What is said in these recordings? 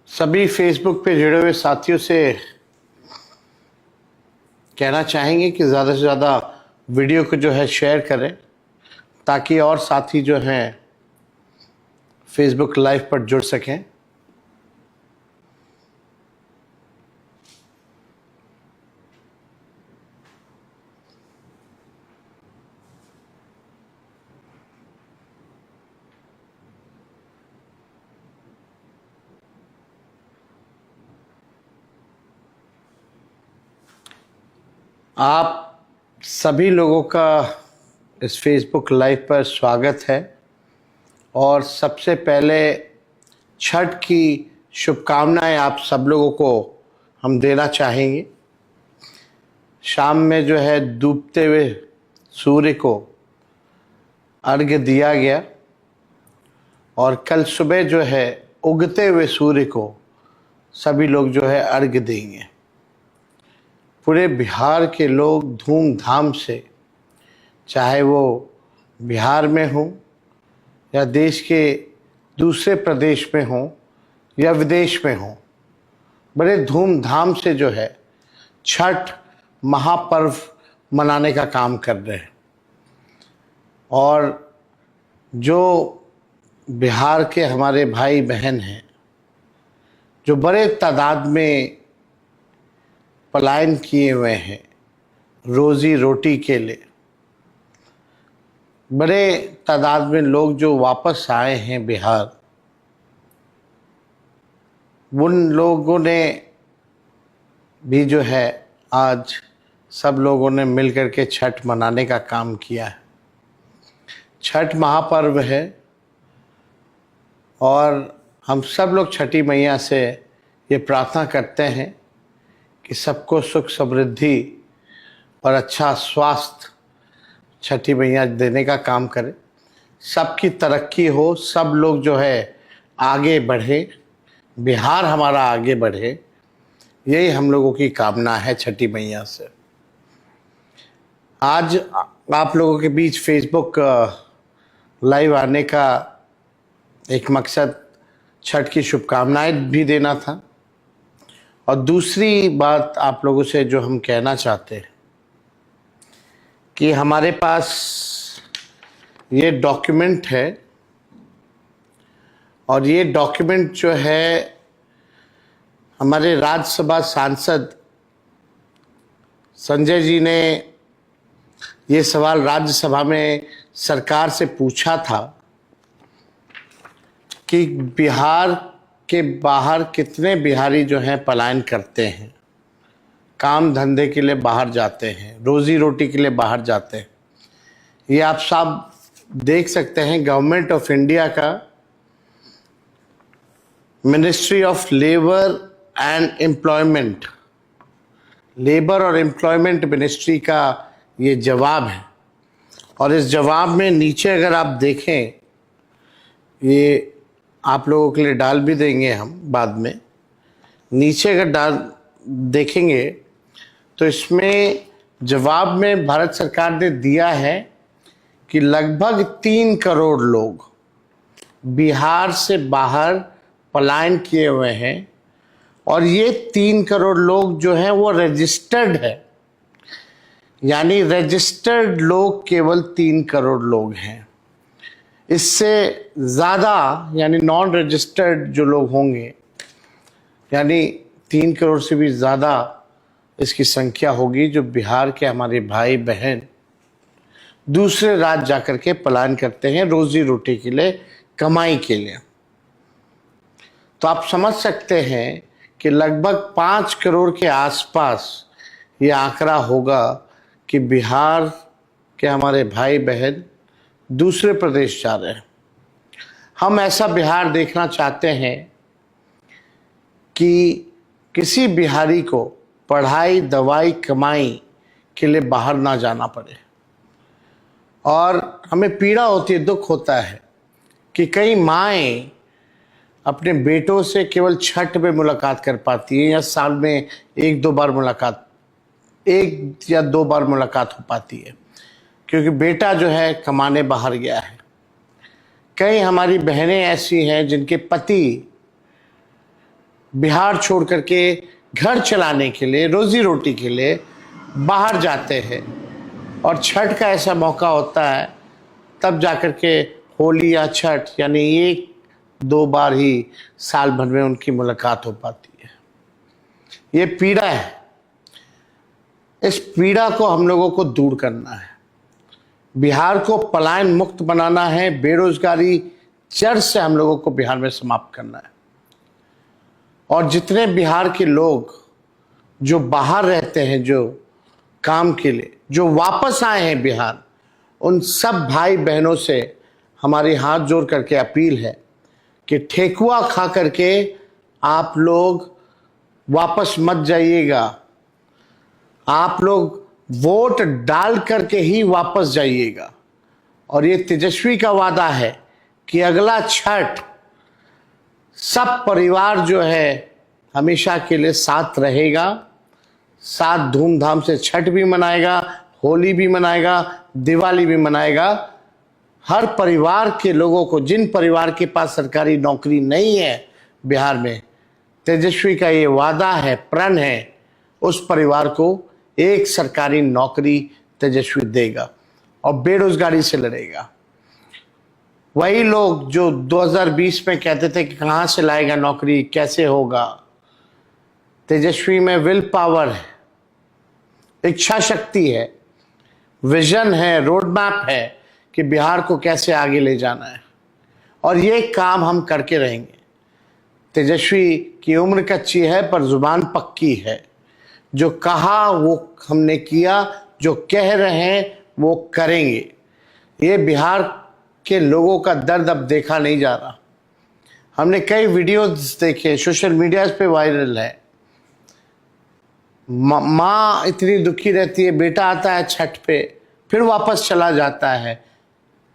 सभी फेसबुक पे जुड़े हुए साथियों से कहना चाहेंगे कि ज़्यादा से ज़्यादा वीडियो को जो है शेयर करें ताकि और साथी जो हैं फेसबुक लाइव पर जुड़ सकें। आप सभी लोगों का इस फेसबुक लाइव पर स्वागत है और सबसे पहले छठ की शुभकामनाएं आप सब लोगों को हम देना चाहेंगे। शाम में जो है डूबते हुए सूर्य को अर्घ्य दिया गया और कल सुबह जो है उगते हुए सूर्य को सभी लोग जो है अर्घ्य देंगे। पूरे बिहार के लोग धूमधाम से, चाहे वो बिहार में हो या देश के दूसरे प्रदेश में हो या विदेश में हो, बड़े धूमधाम से जो है छठ महापर्व मनाने का काम कर रहे हैं। और जो बिहार के हमारे भाई बहन हैं जो बड़े तादाद में पलायन किए हुए हैं रोजी रोटी के लिए, बड़े तादाद में लोग जो वापस आए हैं बिहार, उन लोगों ने भी जो है आज सब लोगों ने मिलकर के छठ मनाने का काम किया है। छठ महापर्व है और हम सब लोग छठी मैया से ये प्रार्थना करते हैं कि सबको सुख समृद्धि और अच्छा स्वास्थ्य छठी मैया देने का काम करे, सबकी तरक्की हो, सब लोग जो है आगे बढ़े, बिहार हमारा आगे बढ़े, यही हम लोगों की कामना है छठी मैया से। आज आप लोगों के बीच फेसबुक लाइव आने का एक मकसद छठ की शुभकामनाएं भी देना था और दूसरी बात आप लोगों से जो हम कहना चाहते हैं कि हमारे पास ये डॉक्यूमेंट है और ये डॉक्यूमेंट जो है हमारे राज्यसभा सांसद संजय जी ने ये सवाल राज्यसभा में सरकार से पूछा था कि बिहार के बाहर कितने बिहारी जो हैं पलायन करते हैं, काम धंधे के लिए बाहर जाते हैं, रोजी रोटी के लिए बाहर जाते हैं। ये आप सब देख सकते हैं गवर्नमेंट ऑफ इंडिया का ministry of labour and employment, labour और एम्प्लॉयमेंट मिनिस्ट्री का ये जवाब है। और इस जवाब में नीचे अगर आप देखें, ये आप लोगों के लिए डाल भी देंगे हम बाद में, नीचे अगर देखेंगे तो इसमें जवाब में भारत सरकार ने दिया है कि लगभग 3 करोड़ लोग बिहार से बाहर पलायन किए हुए हैं और ये 3 करोड़ लोग जो हैं वो रजिस्टर्ड है, यानी रजिस्टर्ड लोग केवल 3 करोड़ लोग हैं। इससे ज़्यादा यानी नॉन रजिस्टर्ड जो लोग होंगे, यानी 3 करोड़ से भी ज़्यादा इसकी संख्या होगी जो बिहार के हमारे भाई बहन दूसरे राज्य जाकर के पलायन करते हैं रोजी रोटी के लिए, कमाई के लिए। तो आप समझ सकते हैं कि लगभग 5 करोड़ के आसपास ये आंकड़ा होगा कि बिहार के हमारे भाई बहन दूसरे प्रदेश जा रहे हैं। हम ऐसा बिहार देखना चाहते हैं कि किसी बिहारी को पढ़ाई, दवाई, कमाई के लिए बाहर ना जाना पड़े। और हमें पीड़ा होती है, दुख होता है कि कई माएँ अपने बेटों से केवल छठ में मुलाकात कर पाती है या साल में 1-2 बार मुलाकात, 1 या 2 बार मुलाकात हो पाती है क्योंकि बेटा जो है कमाने बाहर गया है। कई हमारी बहनें ऐसी हैं जिनके पति बिहार छोड़ करके घर चलाने के लिए, रोजी रोटी के लिए बाहर जाते हैं, और छठ का ऐसा मौका होता है तब जाकर के होली या छठ यानी एक दो बार ही साल भर में उनकी मुलाकात हो पाती है। ये पीड़ा है, इस पीड़ा को हम लोगों को दूर करना है। बिहार को पलायन मुक्त बनाना है, बेरोजगारी जड़ से हम लोगों को बिहार में समाप्त करना है। और जितने बिहार के लोग जो बाहर रहते हैं, जो काम के लिए, जो वापस आए हैं बिहार, उन सब भाई बहनों से हमारी हाथ जोड़ करके अपील है कि ठेकुआ खा करके आप लोग वापस मत जाइएगा। आप लोग वोट डाल करके ही वापस जाइएगा। और ये तेजस्वी का वादा है कि अगला छठ सब परिवार जो है हमेशा के लिए साथ रहेगा, साथ धूमधाम से छठ भी मनाएगा, होली भी मनाएगा, दिवाली भी मनाएगा। हर परिवार के लोगों को, जिन परिवार के पास सरकारी नौकरी नहीं है बिहार में, तेजस्वी का ये वादा है, प्रण है, उस परिवार को एक सरकारी नौकरी तेजस्वी देगा और बेरोजगारी से लड़ेगा। वही लोग जो 2020 में कहते थे कि कहां से लाएगा नौकरी, कैसे होगा, तेजस्वी में विल पावर है, इच्छा शक्ति है, विजन है, रोड मैप है कि बिहार को कैसे आगे ले जाना है। और ये काम हम करके रहेंगे। तेजस्वी की उम्र कच्ची है पर जुबान पक्की है। जो कहा वो हमने किया, जो कह रहे हैं वो करेंगे। ये बिहार के लोगों का दर्द अब देखा नहीं जा रहा। हमने कई वीडियोस देखे, सोशल मीडिया पे वायरल है। माँ इतनी दुखी रहती है, बेटा आता है छठ पे फिर वापस चला जाता है,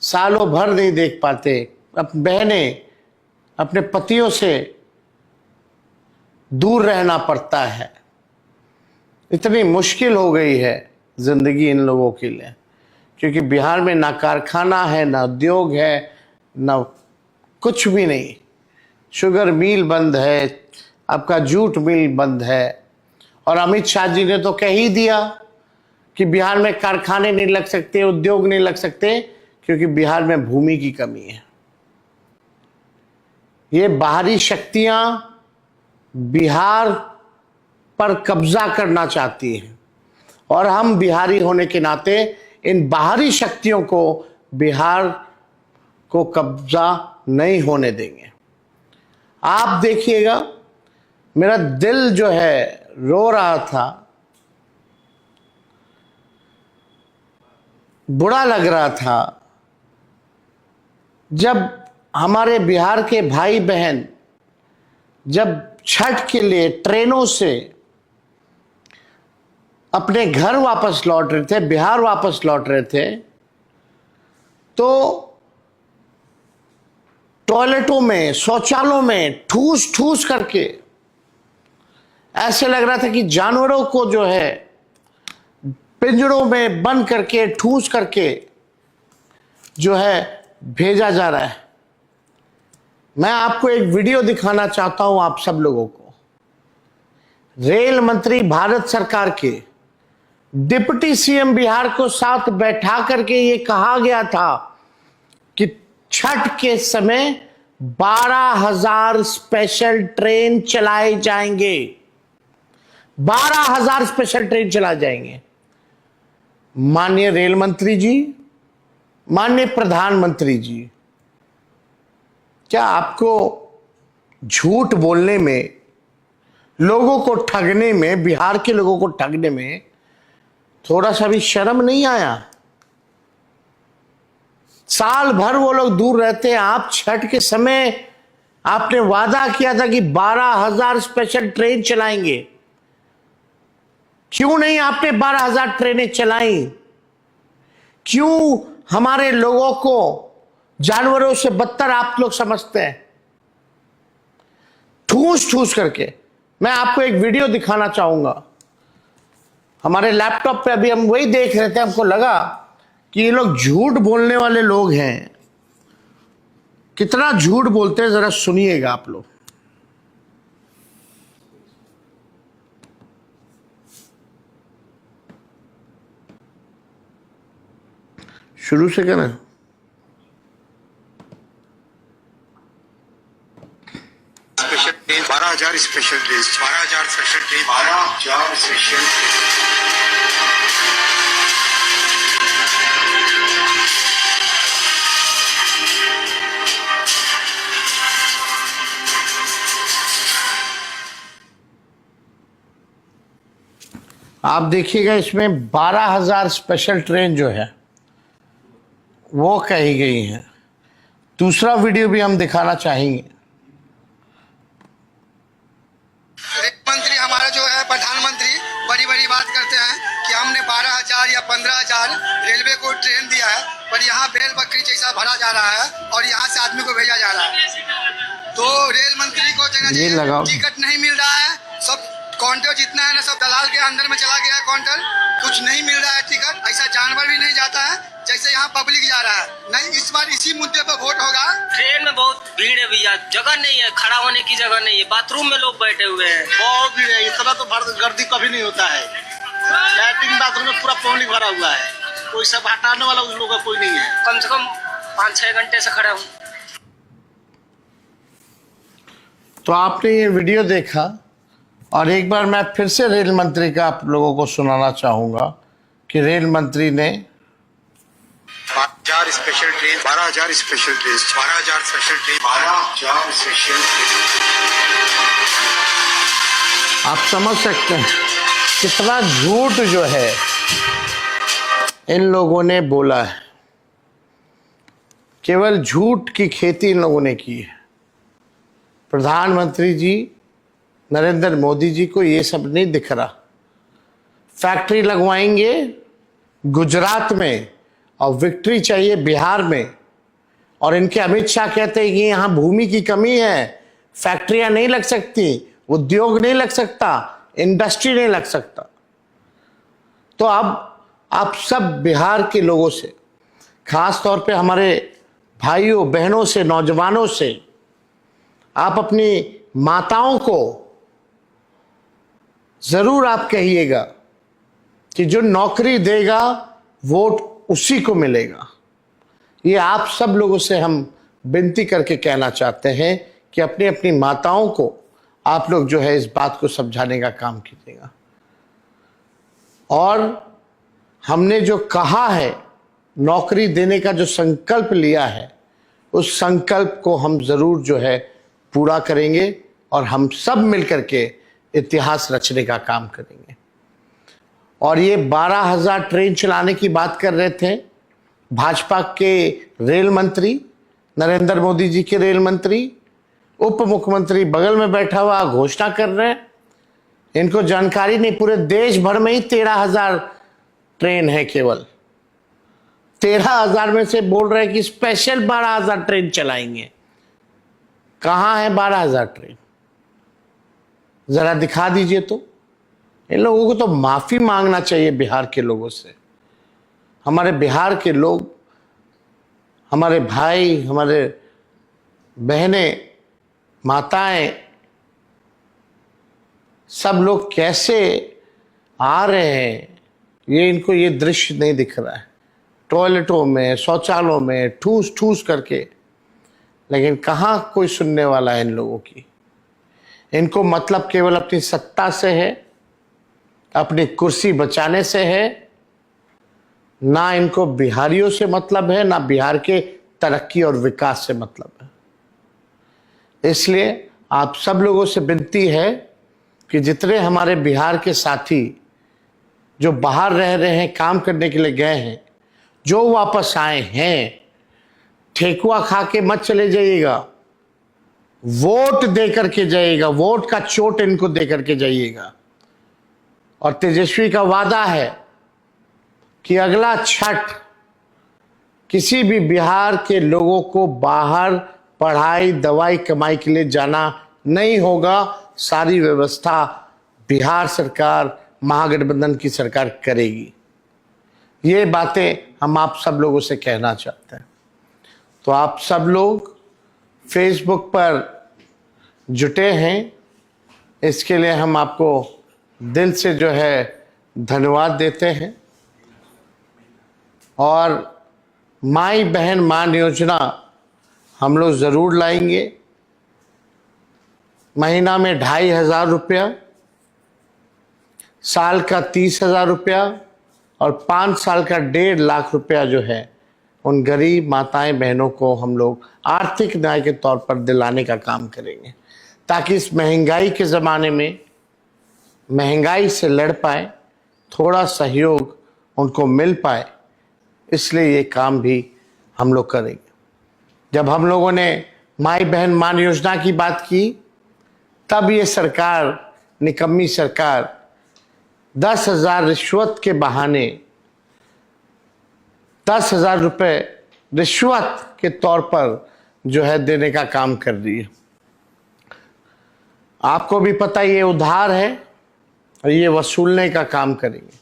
सालों भर नहीं देख पाते। अब बहनें अपने पतियों से दूर रहना पड़ता है। इतनी मुश्किल हो गई है जिंदगी इन लोगों के लिए, क्योंकि बिहार में ना कारखाना है, ना उद्योग है, ना कुछ भी नहीं। शुगर मिल बंद है, आपका जूट मिल बंद है। और अमित शाह जी ने तो कह ही दिया कि बिहार में कारखाने नहीं लग सकते, उद्योग नहीं लग सकते, क्योंकि बिहार में भूमि की कमी है। ये बाहरी शक्तियां बिहार पर कब्जा करना चाहती हैं और हम बिहारी होने के नाते इन बाहरी शक्तियों को बिहार को कब्जा नहीं होने देंगे। आप देखिएगा, मेरा दिल जो है रो रहा था, बुरा लग रहा था जब हमारे बिहार के भाई बहन जब छठ के लिए ट्रेनों से अपने घर वापस लौट रहे थे, बिहार वापस लौट रहे थे, तो टॉयलेटों में, शौचालयों में ठूस ठूस करके ऐसे लग रहा था कि जानवरों को जो है पिंजरों में बंद करके, ठूस करके जो है भेजा जा रहा है। मैं आपको एक वीडियो दिखाना चाहता हूं आप सब लोगों को। रेल मंत्री भारत सरकार के डिप्टी सीएम बिहार को साथ बैठा करके ये कहा गया था कि छठ के समय 12,000 स्पेशल ट्रेन चलाए जाएंगे। 12,000 स्पेशल ट्रेन चलाए जाएंगे। माननीय रेल मंत्री जी, माननीय प्रधानमंत्री जी, क्या आपको झूठ बोलने में, लोगों को ठगने में, बिहार के लोगों को ठगने में थोड़ा सा भी शर्म नहीं आया? साल भर वो लोग दूर रहते हैं। आप छठ के समय आपने वादा किया था कि 12,000 स्पेशल ट्रेन चलाएंगे। क्यों नहीं आपने 12,000 ट्रेनें चलाई? क्यों हमारे लोगों को जानवरों से बदतर आप लोग समझते हैं? ठूस ठूस करके। मैं आपको एक वीडियो दिखाना चाहूंगा। हमारे लैपटॉप पे अभी हम वही देख रहे थे, हमको लगा कि ये लोग झूठ बोलने वाले लोग हैं। कितना झूठ बोलते हैं जरा सुनिएगा आप लोग। शुरू से करें। Special train 12,000 special train 12,000 special train 12,000 special आप देखिएगा इसमें 12,000 स्पेशल ट्रेन जो है वो कही गई है। दूसरा वीडियो भी हम दिखाना चाहेंगे। मंत्री हमारा जो है प्रधानमंत्री बड़ी बड़ी बात करते हैं कि हमने 12,000 या 15,000 रेलवे को ट्रेन दिया है, पर यहाँ बैल बकरी जैसा भरा जा रहा है और यहाँ से आदमी को भेजा जा रहा है। तो रेल मंत्री को देना चाहिए, टिकट नहीं मिल रहा है, सब काउंटर जितना है ना सब दलाल के अंदर में चला गया है काउंटर, कुछ नहीं मिल रहा है टिकट। ऐसा जानवर भी नहीं जाता है जैसे यहाँ पब्लिक जा रहा है। नहीं, इस बार इसी मुद्दे पर वोट होगा। ट्रेन में बहुत भीड़ है भैया, जगह नहीं है, खड़ा होने की जगह नहीं है, बाथरूम में लोग बैठे हुए हैं, बहुत भीड़ है। इतना तो गर्दी कभी नहीं होता है। लैट्रिन बाथरूम में पूरा पब्लिक भरा हुआ है, कोई सब हटाने वाला उस लोगों का कोई नहीं है। कम से कम 5-6 घंटे से खड़ा हूँ। तो आपने ये वीडियो देखा और एक बार मैं फिर से रेल मंत्री का आप लोगों को सुनाना चाहूँगा कि रेल मंत्री ने 12,000 special train 12,000 special train 12,000 special train 12,000 special train. आप समझ सकते हैं कितना झूठ जो है इन लोगों ने बोला है। केवल झूठ की खेती इन लोगों ने की है। प्रधानमंत्री जी नरेंद्र मोदी जी को ये सब नहीं दिख रहा। फैक्ट्री लगवाएंगे गुजरात में और विक्ट्री चाहिए बिहार में, और इनके अमित शाह कहते हैं कि यहाँ भूमि की कमी है, फैक्ट्रियां नहीं लग सकती, उद्योग नहीं लग सकता, इंडस्ट्री नहीं लग सकता। तो अब आप सब बिहार के लोगों से, खास तौर पे हमारे भाइयों बहनों से, नौजवानों से, आप अपनी माताओं को जरूर आप कहिएगा कि जो नौकरी देगा वोट उसी को मिलेगा। ये आप सब लोगों से हम विनती करके कहना चाहते हैं कि अपनी अपनी माताओं को आप लोग जो है इस बात को समझाने का काम कीजिएगा। और हमने जो कहा है, नौकरी देने का जो संकल्प लिया है, उस संकल्प को हम जरूर जो है पूरा करेंगे और हम सब मिलकर के इतिहास रचने का काम करेंगे। और ये 12,000 ट्रेन चलाने की बात कर रहे थे भाजपा के रेल मंत्री, नरेंद्र मोदी जी के रेल मंत्री, उप मुख्यमंत्री बगल में बैठा हुआ घोषणा कर रहे हैं। इनको जानकारी नहीं, पूरे देश भर में ही 13,000 ट्रेन है। केवल 13,000 में से बोल रहे हैं कि स्पेशल 12,000 ट्रेन चलाएंगे। कहाँ है 12,000 ट्रेन? जरा दिखा दीजिए। तो इन लोगों को तो माफी मांगना चाहिए बिहार के लोगों से। हमारे बिहार के लोग, हमारे भाई, हमारे बहनें, माताएं, सब लोग कैसे आ रहे हैं, ये इनको ये दृश्य नहीं दिख रहा है। टॉयलेटों में, शौचालयों में ठूस ठूस करके, लेकिन कहाँ कोई सुनने वाला है इन लोगों की। इनको मतलब केवल अपनी सत्ता से है, अपनी कुर्सी बचाने से है, ना इनको बिहारियों से मतलब है, ना बिहार के तरक्की और विकास से मतलब है। इसलिए आप सब लोगों से विनती है कि जितने हमारे बिहार के साथी जो बाहर रह रहे हैं, काम करने के लिए गए हैं, जो वापस आए हैं, ठेकुआ खा के मत चले जाइएगा, वोट दे करके जाइएगा। वोट का चोट इनको दे करके जाइएगा। और तेजस्वी का वादा है कि अगला छठ किसी भी बिहार के लोगों को बाहर पढ़ाई, दवाई, कमाई के लिए जाना नहीं होगा। सारी व्यवस्था बिहार सरकार, महागठबंधन की सरकार करेगी। ये बातें हम आप सब लोगों से कहना चाहते हैं। तो आप सब लोग फेसबुक पर जुटे हैं, इसके लिए हम आपको दिल से जो है धन्यवाद देते हैं। और माई बहन मान योजना हम लोग ज़रूर लाएंगे। महीना में 2,500 रुपया, साल का 30,000 रुपया और 5 साल का 1.5 लाख रुपया जो है उन गरीब माताएं बहनों को हम लोग आर्थिक न्याय के तौर पर दिलाने का काम करेंगे, ताकि इस महंगाई के ज़माने में महंगाई से लड़ पाए, थोड़ा सहयोग उनको मिल पाए। इसलिए ये काम भी हम लोग करेंगे। जब हम लोगों ने माई बहन मान योजना की बात की, तब ये सरकार, निकम्मी सरकार, 10,000 रिश्वत के बहाने 10,000 रुपये रिश्वत के तौर पर जो है देने का काम कर रही है। आपको भी पता ये उधार है और ये वसूलने का काम करेंगे,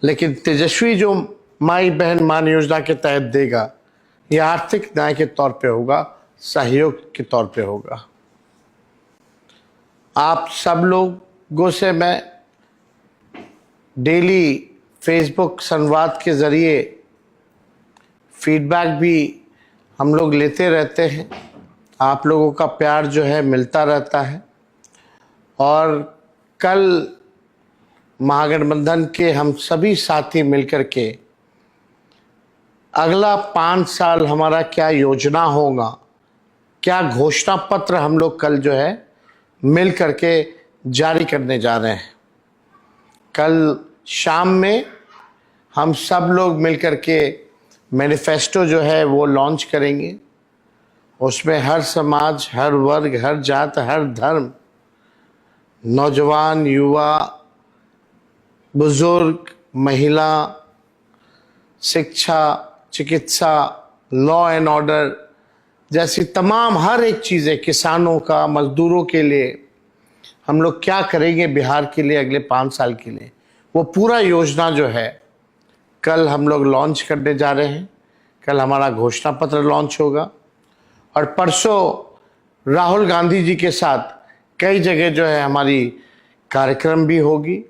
लेकिन तेजस्वी जो माई बहन मान योजना के तहत देगा, ये आर्थिक न्याय के तौर पे होगा, सहयोग के तौर पे होगा। आप सब लोगों से मैं डेली फेसबुक संवाद के ज़रिए फीडबैक भी हम लोग लेते रहते हैं। आप लोगों का प्यार जो है मिलता रहता है। और कल महागठबंधन के हम सभी साथी मिलकर के अगला 5 साल हमारा क्या योजना होगा, क्या घोषणा पत्र हम लोग कल जो है मिल करके जारी करने जा रहे हैं। कल शाम में हम सब लोग मिलकर के मैनिफेस्टो जो है वो लॉन्च करेंगे। उसमें हर समाज, हर वर्ग, हर जात, हर धर्म, नौजवान, युवा, बुजुर्ग, महिला, शिक्षा, चिकित्सा, लॉ एंड ऑर्डर जैसी तमाम हर एक चीज़ें, किसानों का, मजदूरों के लिए हम लोग क्या करेंगे बिहार के लिए अगले 5 साल के लिए, वो पूरा योजना जो है कल हम लोग लॉन्च करने जा रहे हैं। कल हमारा घोषणा पत्र लॉन्च होगा और परसों राहुल गांधी जी के साथ कई जगह जो है हमारी कार्यक्रम भी होगी।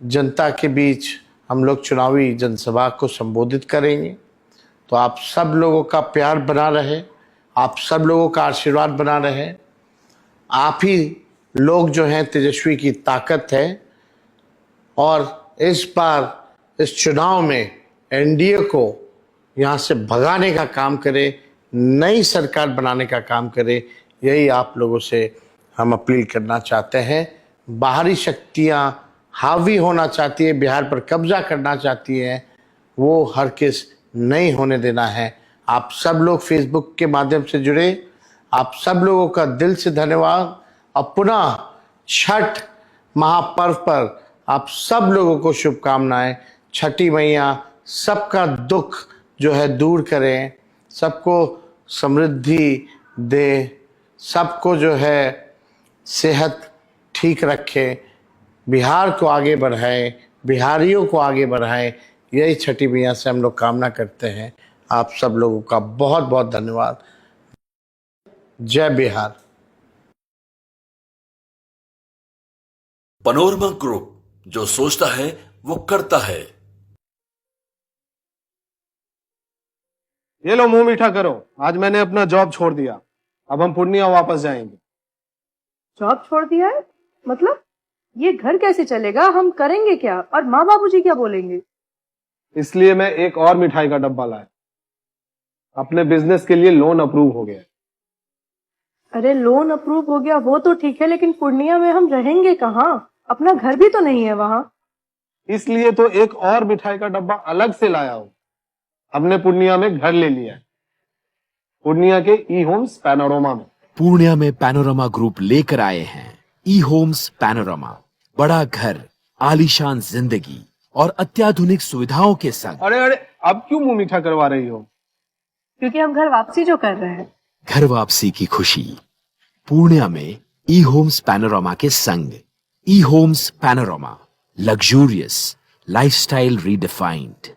जनता के बीच हम लोग चुनावी जनसभा को संबोधित करेंगे। तो आप सब लोगों का प्यार बना रहे, आप सब लोगों का आशीर्वाद बना रहे। आप ही लोग जो हैं तेजस्वी की ताकत है और इस बार इस चुनाव में एनडीए को यहाँ से भगाने का काम करे, नई सरकार बनाने का काम करे। यही आप लोगों से हम अपील करना चाहते हैं। बाहरी शक्तियाँ हावी होना चाहती है, बिहार पर कब्जा करना चाहती है, वो हरगिज़ नहीं होने देना है। आप सब लोग फेसबुक के माध्यम से जुड़े, आप सब लोगों का दिल से धन्यवाद। अब पुनः छठ महापर्व पर आप सब लोगों को शुभकामनाएं। छठी मैया सबका दुख जो है दूर करें, सबको समृद्धि दे, सबको जो है सेहत ठीक रखे, बिहार को आगे बढ़ाए, बिहारियों को आगे बढ़ाए। यही छठी मैया से हम लोग कामना करते हैं। आप सब लोगों का बहुत बहुत धन्यवाद। जय बिहार। पैनोरमा ग्रुप, जो सोचता है वो करता है। ये लो मुंह मीठा करो, आज मैंने अपना जॉब छोड़ दिया, अब हम पूर्णिया वापस जाएंगे। जॉब छोड़ दिया है? मतलब ये घर कैसे चलेगा? हम करेंगे क्या? और माँ बाबूजी क्या बोलेंगे? इसलिए मैं एक और मिठाई का डब्बा लाया। अपने बिजनेस के लिए लोन अप्रूव हो गया। अरे लोन अप्रूव हो गया वो तो ठीक है, लेकिन पूर्णिया में हम रहेंगे कहाँ? अपना घर भी तो नहीं है वहाँ। इसलिए तो एक और मिठाई का डब्बा अलग से लाया हूँ। हमने पूर्णिया में घर ले लिया है, पूर्णिया के ई होम्स पैनोरमा में। पूर्णिया में पैनोरमा ग्रुप लेकर आए हैं ई होम्स पैनोरमा। बड़ा घर, आलीशान जिंदगी और अत्याधुनिक सुविधाओं के संग। अरे अरे, अब क्यों मुंह मीठा करवा रही हो? क्योंकि हम घर वापसी जो कर रहे हैं। घर वापसी की खुशी पूर्णिया में ई होम्स पैनोरमा के संग। ई Homes Panorama, luxurious lifestyle redefined.